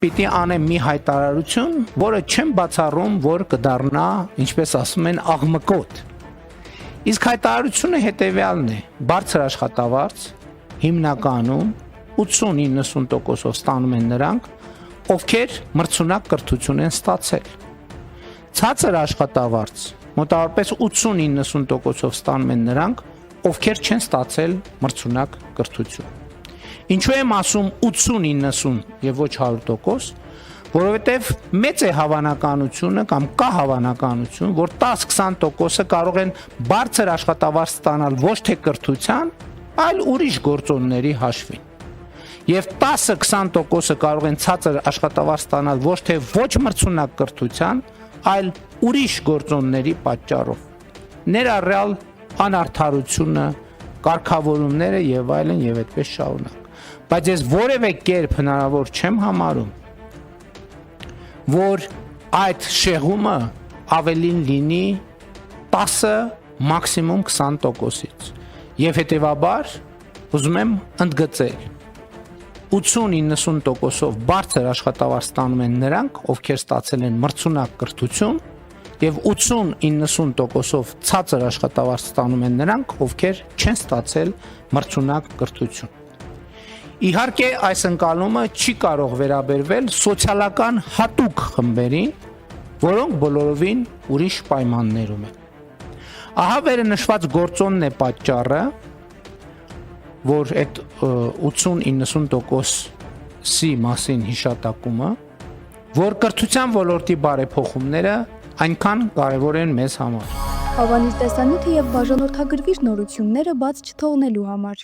պիտի անեմ մի հայտարարություն, որը չեմ բացառում, որ կդառնա, ինչպես ասում են, աղմկոտ։ Իսկ հայտարարությունը հետևյալն է. բարձր աշխատավարձ հիմնականում 80-90%-ով ստանում են նրանք, ովքեր մրցունակ կրթություն են ստացել։ Ցածր աշխատավարձ մոտավորապես 80-90%-ով ստանում են նրանք, ովքեր չեն ստացել մրցունակ կրթություն։ Ինչու եմ ասում 80-90 եւ ոչ 100%, որովհետեւ մեծ է հավանականությունը կամ կա հավանականություն, որ 10-20%-ը կարող են բարձր աշխատավարձ ստանալ ոչ թե կրթության, այլ ուրիշ գործոնների հաշվին։ Եվ 10-20%-ը կարող են ցածր աշխատավարձ ստանալ ոչ թե ոչ մրցունակ կրթության, այլ ուրիշ գործոնների պատճառով։ Ներառյալ անարդարությունը, կարգավորումները եւ այլն եւ այդպես շարունակ։ Բայց ես որևէ կերպ հնարավոր չեմ համարում, որ այդ շեղումը ավելին լինի 10, մաքսիմում 20%-ից։ Եվ հետևաբար ուզում եմ ընդգծել 80-90%-ով բարձր աշխատավարձ ստանում են նրանք, ովքեր ստացել են մրցունակ կրթություն, եւ 80-90%-ով ցածր աշխատավարձ ստանում են նրանք, ովքեր չեն ստացել մրցունակ կրթություն։ Իհարկե, այս ընկալումը չի կարող վերաբերվել սոցիալական հատուկ խմբերին, որոնք բոլորովին ուրիշ պայմաններում են։ Ահա վերնշված գործոնն է պատճառը, որ այդ 80-90%-ի մասին հիշատակումը, որ կրթության ոլորտի բարեփոխումները այնքան կարևոր են մեզ համար։ Հավանիր տեսանյութը եւ բաժանորդագրվիր նորությունները բաց չթողնելու համար։